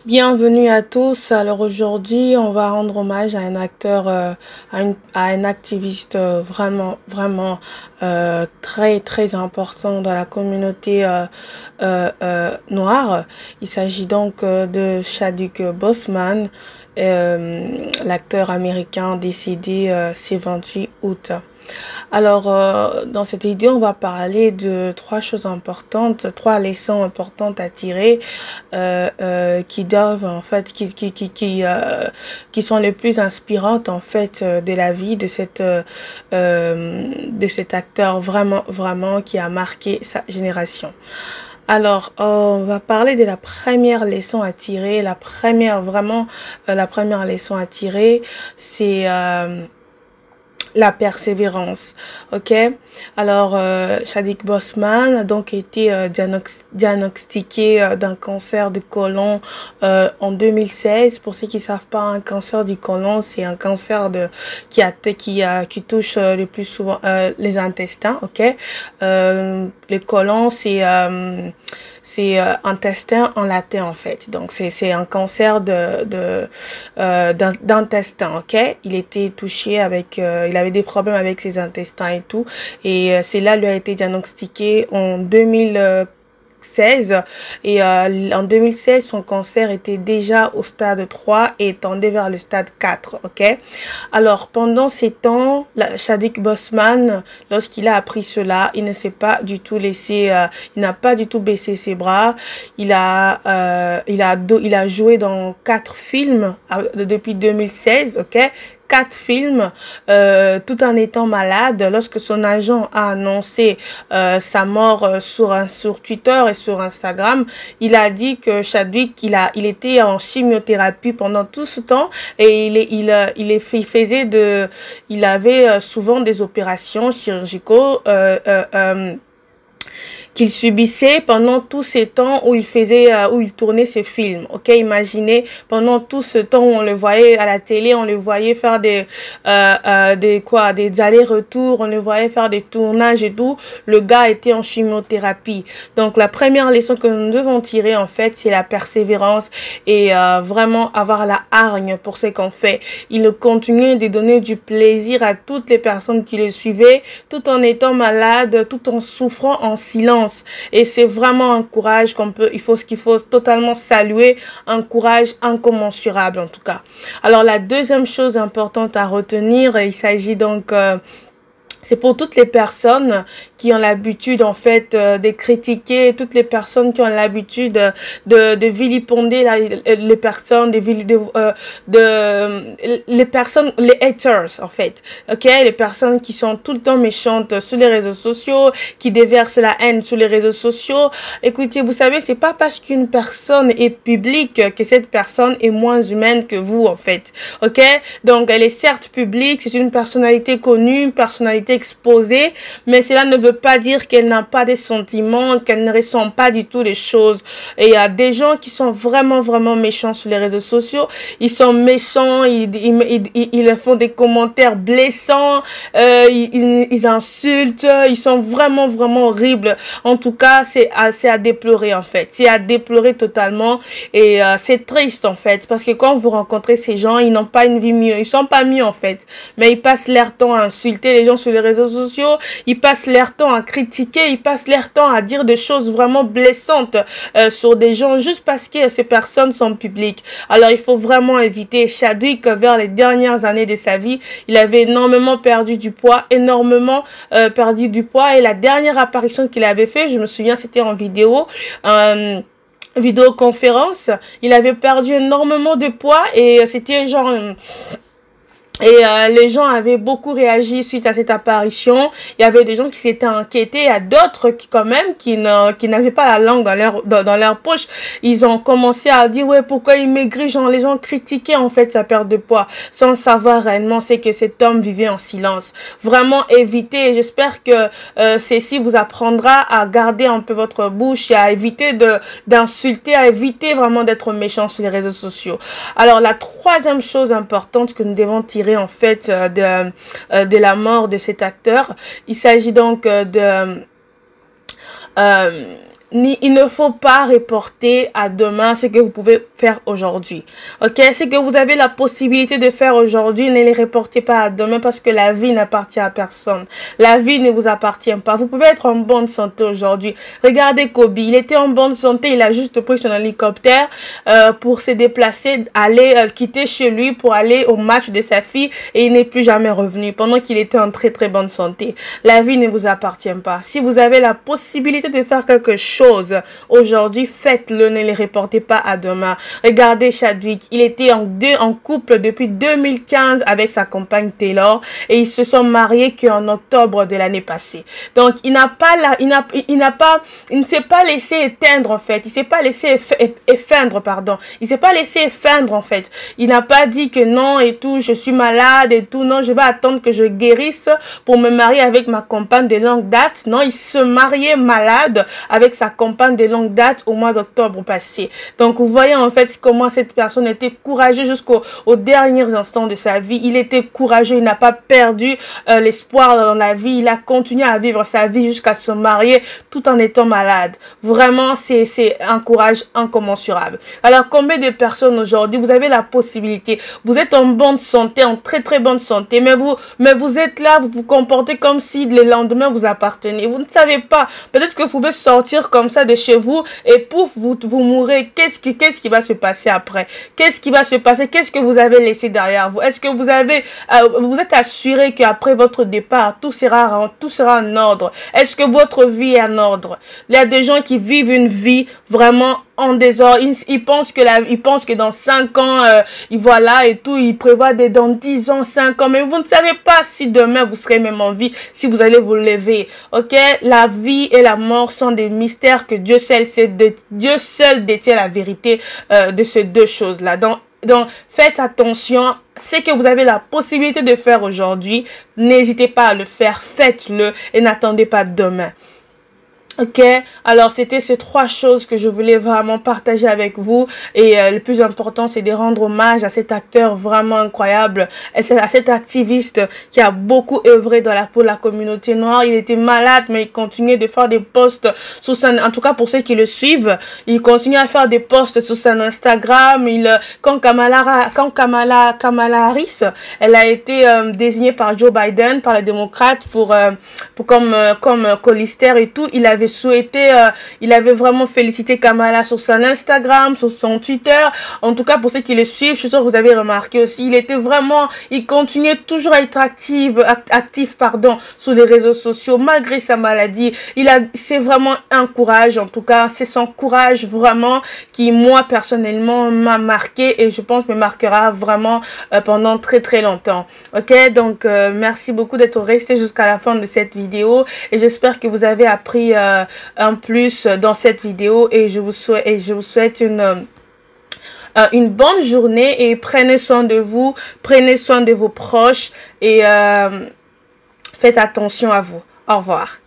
Bienvenue à tous. Alors aujourd'hui, on va rendre hommage à un acteur, à un activiste vraiment très important dans la communauté noire. Il s'agit donc de Chadwick Boseman, l'acteur américain décédé ce 28 août. Alors, dans cette vidéo, on va parler de trois choses importantes, trois leçons importantes à tirer, qui doivent en fait, qui sont les plus inspirantes en fait de la vie de cet acteur vraiment qui a marqué sa génération. Alors, on va parler de la première leçon à tirer. La première leçon à tirer, c'est la persévérance. Ok. Alors Chadwick Boseman a donc été diagnostiqué d'un cancer du côlon en 2016. Pour ceux qui savent pas, un cancer du côlon, c'est un cancer qui touche le plus souvent les intestins. Ok. Le côlon, c'est intestin en latin en fait. Donc c'est un cancer d'intestin. Ok. Il était touché avec il avait des problèmes avec ses intestins et tout, et cela lui a été diagnostiqué en 2016, et en 2016 son cancer était déjà au stade 3 et tendait vers le stade 4. Ok. Alors pendant ces temps, Chadwick Boseman, lorsqu'il a appris cela, il ne s'est pas du tout laissé, il n'a pas du tout baissé ses bras. Il a joué dans 4 films depuis 2016. Ok. 4 films, tout en étant malade. Lorsque son agent a annoncé sa mort sur Twitter et sur Instagram, il a dit que Chadwick, il était en chimiothérapie pendant tout ce temps, et il avait souvent des opérations chirurgicaux qu'il subissait pendant tous ces temps où où il tournait ses films. Ok, imaginez, pendant tout ce temps où on le voyait à la télé, on le voyait faire des allers-retours, on le voyait faire des tournages et tout. Le gars était en chimiothérapie. Donc la première leçon que nous devons tirer en fait, c'est la persévérance, et vraiment avoir la hargne pour ce qu'on fait. Il continuait de donner du plaisir à toutes les personnes qui le suivaient, tout en étant malade, tout en souffrant en silence. Et c'est vraiment un courage qu'il faut totalement saluer, un courage incommensurable en tout cas. Alors la deuxième chose importante à retenir, il s'agit donc c'est pour toutes les personnes qui ont l'habitude en fait de critiquer, toutes les personnes qui ont l'habitude de vilipender les personnes, les personnes, les haters en fait. Ok, les personnes qui sont tout le temps méchantes sur les réseaux sociaux, qui déversent la haine sur les réseaux sociaux. Écoutez, vous savez, c'est pas parce qu'une personne est publique que cette personne est moins humaine que vous en fait. Ok, donc elle est certes publique, c'est une personnalité connue, une personnalité exposée, mais cela ne veut pas dire qu'elle n'a pas des sentiments, qu'elle ne ressent pas du tout les choses. Et il y a des gens qui sont vraiment méchants sur les réseaux sociaux. Ils sont méchants, ils font des commentaires blessants, ils insultent, ils sont vraiment horribles. En tout cas, c'est à déplorer en fait. C'est à déplorer totalement, et c'est triste en fait, parce que quand vous rencontrez ces gens, ils n'ont pas une vie mieux, ils sont pas mieux en fait, mais ils passent leur temps à insulter les gens sur les réseaux sociaux, ils passent leur temps à critiquer, ils passent leur temps à dire des choses vraiment blessantes sur des gens juste parce que ces personnes sont publiques. Alors il faut vraiment éviter. Chadwick, vers les dernières années de sa vie, il avait énormément perdu du poids, et la dernière apparition qu'il avait fait, je me souviens, c'était en vidéoconférence. Il avait perdu énormément de poids, et c'était genre les gens avaient beaucoup réagi suite à cette apparition. Il y avait des gens qui s'étaient inquiétés. Il y a d'autres qui, quand même, qui n'avaient pas la langue dans leur poche. Ils ont commencé à dire, ouais, pourquoi il maigrit? Genre, les gens critiquaient, en fait, sa perte de poids, sans savoir réellement c'est que cet homme vivait en silence. Vraiment évitez. J'espère que ceci vous apprendra à garder un peu votre bouche, et à éviter d'insulter, à éviter vraiment d'être méchant sur les réseaux sociaux. Alors, la troisième chose importante que nous devons tirer en fait de la mort de cet acteur, il s'agit donc il ne faut pas reporter à demain ce que vous pouvez faire aujourd'hui. Ok? Ce que vous avez la possibilité de faire aujourd'hui, ne les reportez pas à demain parce que la vie n'appartient à personne. La vie ne vous appartient pas. Vous pouvez être en bonne santé aujourd'hui. Regardez Kobe, il était en bonne santé, il a juste pris son hélicoptère pour se déplacer, aller quitter chez lui pour aller au match de sa fille et il n'est plus jamais revenu pendant qu'il était en très très bonne santé. La vie ne vous appartient pas. Si vous avez la possibilité de faire quelque chose aujourd'hui, faites-le, ne les reportez pas à demain. Regardez Chadwick, il était en couple depuis 2015 avec sa compagne Taylor et ils se sont mariés qu'en octobre de l'année passée. Donc il ne s'est pas laissé éteindre en fait, il s'est pas laissé effeindre pardon, il s'est pas laissé effeindre en fait. Il n'a pas dit que non et tout, je suis malade et tout, non, je vais attendre que je guérisse pour me marier avec ma compagne de longue date. Non, il se mariait malade avec sa compagne de longue date au mois d'octobre passé. Donc, vous voyez en fait comment cette personne était courageuse jusqu'aux derniers instants de sa vie. Il était courageux, il n'a pas perdu l'espoir dans la vie. Il a continué à vivre sa vie jusqu'à se marier tout en étant malade. Vraiment, c'est un courage incommensurable. Alors, combien de personnes aujourd'hui, vous avez la possibilité, vous êtes en bonne santé, en très très bonne santé, mais vous êtes là, vous vous comportez comme si le lendemain vous appartenait. Vous ne savez pas. Peut-être que vous pouvez sortir comme ça de chez vous et pouf, vous mourrez. Qu'est-ce qui va se passer après? Qu'est-ce qui va se passer? Qu'est-ce que vous avez laissé derrière vous? Est-ce que vous êtes assuré qu'après votre départ, tout sera en ordre? Est-ce que votre vie est en ordre? Il y a des gens qui vivent une vie vraiment en désordre. Ils pensent que dans 5 ans, voilà et tout, ils prévoient dans 10 ans, 5 ans, mais vous ne savez pas si demain vous serez même en vie, si vous allez vous lever. Ok? La vie et la mort sont des mystères que Dieu seul détient la vérité de ces deux choses-là. Donc, faites attention. Ce que vous avez la possibilité de faire aujourd'hui, n'hésitez pas à le faire. Faites-le et n'attendez pas demain. Ok, alors c'était ces 3 choses que je voulais vraiment partager avec vous et le plus important c'est de rendre hommage à cet acteur vraiment incroyable et à cet activiste qui a beaucoup œuvré pour la communauté noire. Il était malade mais il continuait de faire des posts sur en tout cas pour ceux qui le suivent, il continue à faire des posts sur son Instagram. Quand Kamala Harris, elle a été désignée par Joe Biden, par les démocrates comme colistaire et tout, il avait vraiment félicité Kamala sur son Instagram, sur son Twitter. En tout cas, pour ceux qui le suivent, je suis sûre que vous avez remarqué aussi, il continuait toujours à être actif, sur les réseaux sociaux, malgré sa maladie. C'est vraiment un courage, en tout cas, c'est son courage vraiment qui, moi, personnellement, m'a marqué et je pense me marquera vraiment pendant très, très longtemps. Ok, donc, merci beaucoup d'être resté jusqu'à la fin de cette vidéo et j'espère que vous avez appris un plus dans cette vidéo et je vous souhaite une bonne journée et prenez soin de vous, prenez soin de vos proches et faites attention à vous. Au revoir.